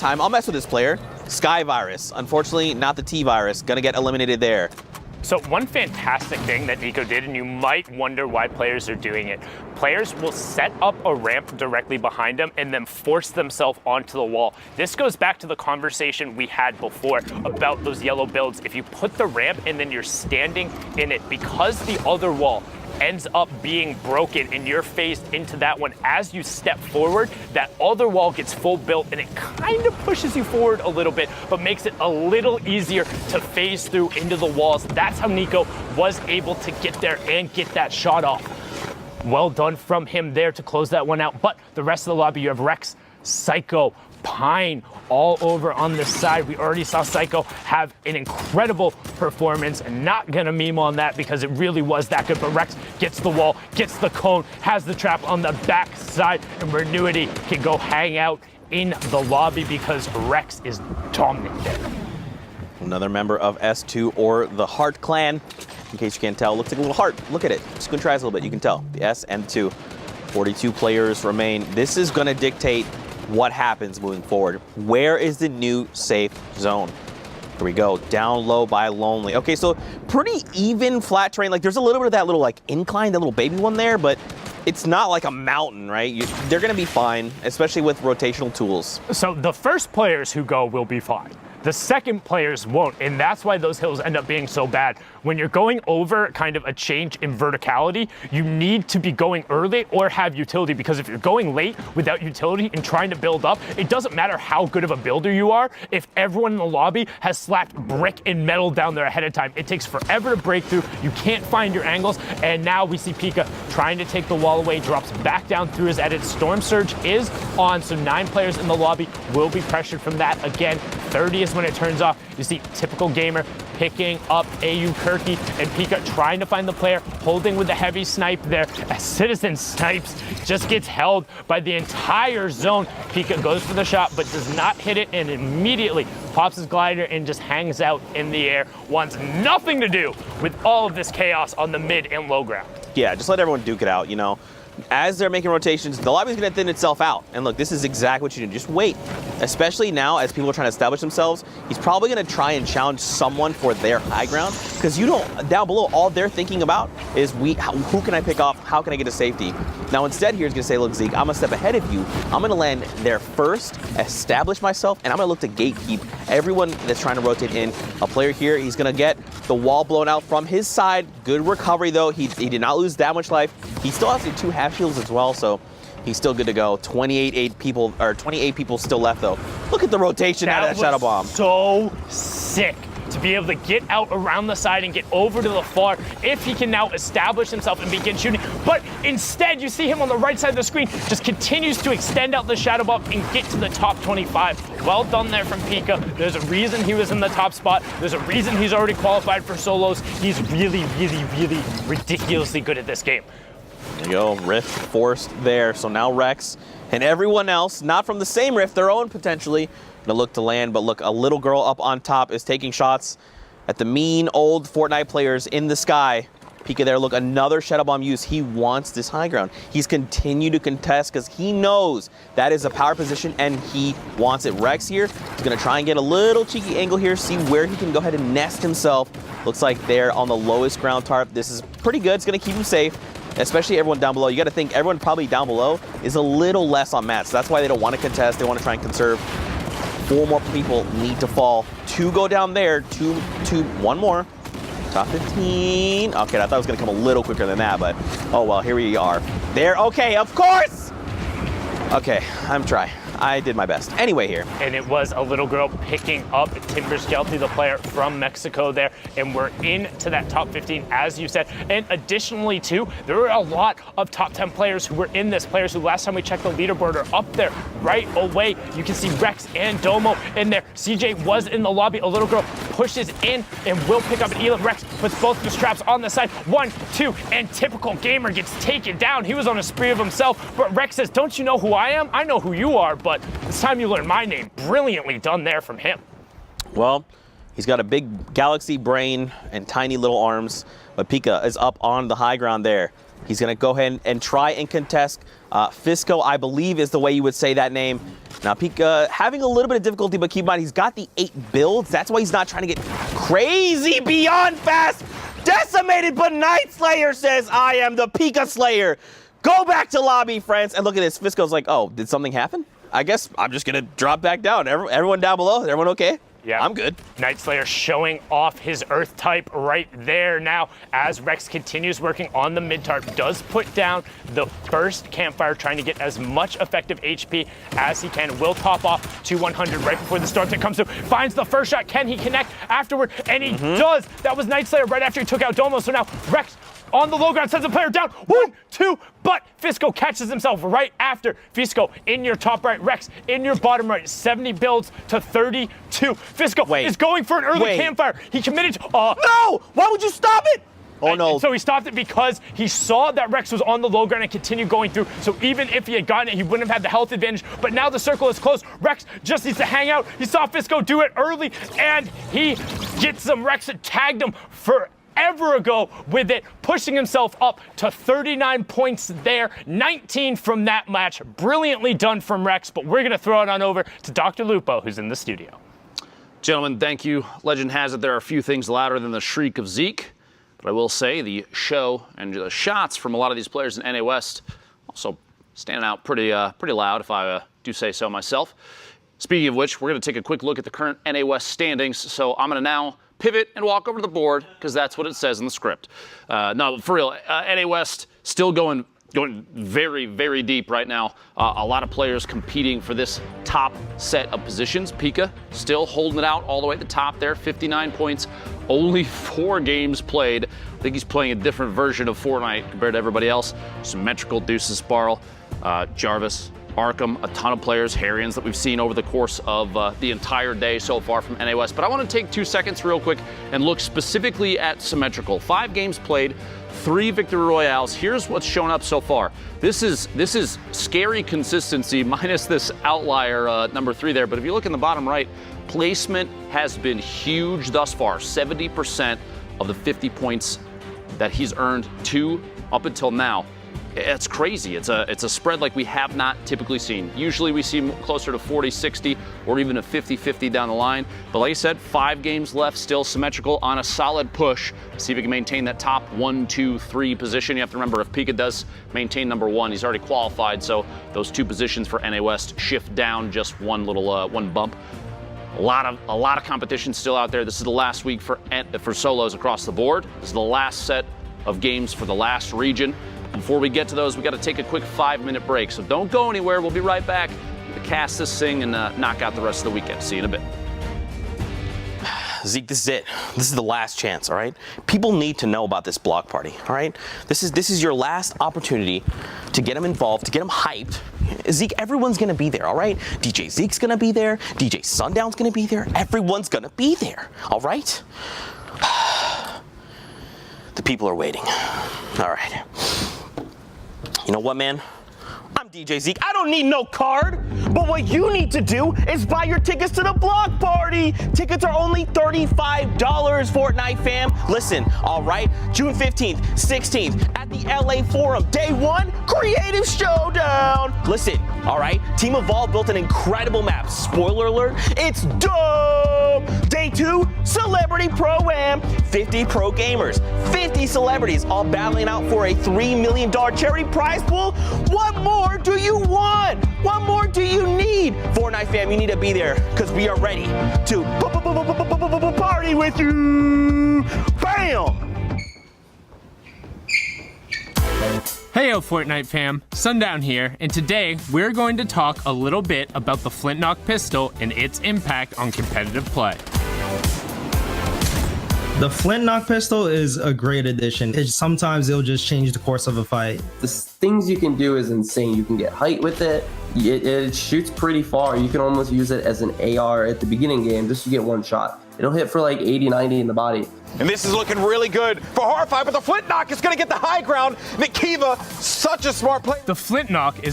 time, I'll mess with this player. Sky Virus. Unfortunately, not the T-Virus. Gonna get eliminated there. So one fantastic thing that NiKo did, and you might wonder why players are doing it, players will set up a ramp directly behind them and then force themselves onto the wall. This goes back to the conversation we had before about those yellow builds. If you put the ramp and then you're standing in it, because the other wall ends up being broken and you're phased into that one, as you step forward, that other wall gets full built and it kind of pushes you forward a little bit, but makes it a little easier to phase through into the walls. That's how NiKo was able to get there and get that shot off. Well done from him there to close that one out. But the rest of the lobby, you have Rex, Psycho, Pine all over on this side. We already saw Psycho have an incredible performance. Not gonna meme on that because it really was that good, but Rex gets the wall, gets the cone, has the trap on the back side, and Renuity can go hang out in the lobby because Rex is dominant there. Another member of S2 or the Heart Clan. In case you can't tell, looks like a little heart. Look at it. Just gonna try this a little bit. You can tell the S and the 2. 42 players remain. This is gonna dictate what happens moving forward. Where is the new safe zone? Here we go, down low by Lonely. Okay, so pretty even flat terrain. Like there's a little bit of that little like incline, that little baby one there, but it's not like a mountain, right? They're gonna be fine, especially with rotational tools. So the first players who go will be fine. The second players won't, and that's why those hills end up being so bad. When you're going over kind of a change in verticality, you need to be going early or have utility, because if you're going late without utility and trying to build up, it doesn't matter how good of a builder you are. If everyone in the lobby has slapped brick and metal down there ahead of time, it takes forever to break through. You can't find your angles, and now we see Pika trying to take the wall away, drops back down through his edit. Storm Surge is on, so 9 players in the lobby will be pressured from that. Again, 30 is when it turns off. You see typical gamer picking up AU Kirky, and Pika trying to find the player, holding with the heavy snipe there. As Citizen snipes, just gets held by the entire zone. Pika goes for the shot, but does not hit it, and immediately pops his glider and just hangs out in the air. Wants nothing to do with all of this chaos on the mid and low ground. Yeah, just let everyone duke it out, you know. As they're making rotations, the lobby's gonna thin itself out. And look, this is exactly what you do. Just wait. Especially now, as people are trying to establish themselves, he's probably gonna try and challenge someone for their high ground. Because you don't, down below, all they're thinking about is who can I pick off? How can I get to safety? Now instead here, he's gonna say, look, Zeke, I'm gonna step ahead of you. I'm gonna land there first, establish myself, and I'm gonna look to gatekeep everyone that's trying to rotate in. A player here, he's gonna get the wall blown out from his side. Good recovery though. He did not lose that much life. He still has the 2 half shields as well, so he's still good to go. 28 people still left though. Look at the rotation out of that Shadow Bomb. So sick to be able to get out around the side and get over to the far, if he can now establish himself and begin shooting. But instead, you see him on the right side of the screen, just continues to extend out the Shadow Bomb and get to the top 25. Well done there from Pika. There's a reason he was in the top spot. There's a reason he's already qualified for solos. He's really, really, really ridiculously good at this game. There you go, Rift forced there. So now Rex and everyone else, not from the same Rift, their own potentially, gonna look to land. But look, a little girl up on top is taking shots at the mean old Fortnite players in the sky. Pika there, look, another Shadow Bomb use. He wants this high ground. He's continued to contest because he knows that is a power position and he wants it. Rex here is gonna try and get a little cheeky angle here, see where he can go ahead and nest himself. Looks like they're on the lowest ground tarp. This is pretty good, it's gonna keep him safe. Especially everyone down below. You got to think everyone probably down below is a little less on mats. So that's why they don't want to contest. They want to try and conserve. 4 more people need to fall. 2 go down there. 1 more. Top 15. Okay, I thought it was going to come a little quicker than that, but oh well, here we are. There. Okay, of course. Okay, I'm trying. I did my best. Anyway here. And it was a little girl picking up Timberskelty, the player from Mexico there, and we're into that top 15, as you said. And additionally, too, there were a lot of top 10 players who were in this, players who last time we checked the leaderboard are up there right away. You can see Rex and Domo in there. CJ was in the lobby. A little girl pushes in and will pick up an Elam. Rex puts both the straps on the side. 1, 2, and typical gamer gets taken down. He was on a spree of himself, but Rex says, don't you know who I am? I know who you are, but it's time you learn my name. Brilliantly done there from him. Well, he's got a big galaxy brain and tiny little arms, but Pika is up on the high ground there. He's going to go ahead and try and contest Fisco, I believe, is the way you would say that name. Now, Pika having a little bit of difficulty, but keep in mind, he's got the 8 builds. That's why he's not trying to get crazy beyond fast. Decimated, but Night Slayer says, I am the Pika Slayer. Go back to lobby, friends. And look at this. Fisco's like, oh, did something happen? I guess I'm just going to drop back down. Everyone down below, everyone okay? Yeah, I'm good. Night Slayer showing off his Earth type right there now as Rex continues working on the mid-tarp, does put down the first campfire, trying to get as much effective HP as he can. Will top off to 100 right before the storm that comes through. Finds the first shot. Can he connect afterward? And he does. That was Night Slayer right after he took out Domo. So now Rex on the low ground sends a player down. 1, 2, but Fisco catches himself right after. Fisco in your top right, Rex in your bottom right. 70 builds to 32. Fisco is going for an early campfire. He committed to, no! Why would you stop it? Oh, no. And so he stopped it because he saw that Rex was on the low ground and continued going through. So even if he had gotten it, he wouldn't have had the health advantage. But now the circle is closed. Rex just needs to hang out. He saw Fisco do it early, and he gets some. Rex had tagged him forever ago with it, pushing himself up to 39 points there. 19 from that match. Brilliantly done from Rex, but we're going to throw it on over to Dr. Lupo, who's in the studio. Gentlemen, thank you. Legend has it there are a few things louder than the shriek of Zeke. But I will say the show and the shots from a lot of these players in NA West also standing out pretty loud, if I do say so myself. Speaking of which, we're going to take a quick look at the current NA West standings. So I'm going to now pivot and walk over to the board because that's what it says in the script. No, for real, NA West still going very, very deep right now. A lot of players competing for this top set of positions. Pika still holding it out all the way at the top there, 59 points, only 4 games played. I think he's playing a different version of Fortnite compared to everybody else. Symmetrical, Deuces, Sparl, Jarvis, Arkham, a ton of players, Harrians that we've seen over the course of the entire day so far from NA West. But I want to take 2 seconds real quick and look specifically at Symmetrical. 5 games played, 3 victory royales. Here's what's shown up so far. This is scary consistency minus this outlier number 3 there. But if you look in the bottom right, placement has been huge thus far. 70% of the 50 points that he's earned up until now. It's crazy. It's a spread like we have not typically seen. Usually we see closer to 40-60 or even a 50-50 down the line. But like I said, 5 games left, still Symmetrical on a solid push. See if he can maintain that top 1, 2, 3 position. You have to remember, if Pika does maintain number 1, he's already qualified. So those 2 positions for NA West shift down just one bump. A lot of competition still out there. This is the last week for solos across the board. This is the last set of games for the last region. Before we get to those, we got to take a quick 5-minute break. So don't go anywhere. We'll be right back to cast this thing and knock out the rest of the weekend. See you in a bit. Zeke, this is it. This is the last chance, all right? People need to know about this block party, all right? This is your last opportunity to get them involved, to get them hyped. Zeke, everyone's going to be there, all right? DJ Zeke's going to be there. DJ Sundown's going to be there. Everyone's going to be there, all right? The people are waiting. All right. You know what, man? I'm DJ Zeke. I don't need no card. But what you need to do is buy your tickets to the block party. Tickets are only $35, Fortnite fam. Listen, all right, June 15th, 16th at the LA Forum. Day 1, Creative Showdown. Listen, all right, Team Evolve built an incredible map. Spoiler alert, it's dope. Day 2, Celebrity Pro-Am. 50 pro gamers, 50 celebrities, all battling out for a $3 million charity prize pool. What more do you want? What more do you need? Fortnite fam, you need to be there because we are ready to party with you. Bam! Heyo Fortnite fam, Sundown here, and today we're going to talk a little bit about the Flintlock pistol and its impact on competitive play. The Flintlock pistol is a great addition. Sometimes it'll just change the course of a fight. The things you can do is insane. You can get height with it. It shoots pretty far. You can almost use it as an AR at the beginning game just to get one shot. It'll hit for like 80, 90 in the body. And this is looking really good for Horrify, but the Flintlock is going to get the high ground. Nikiva, such a smart play. The Flintlock is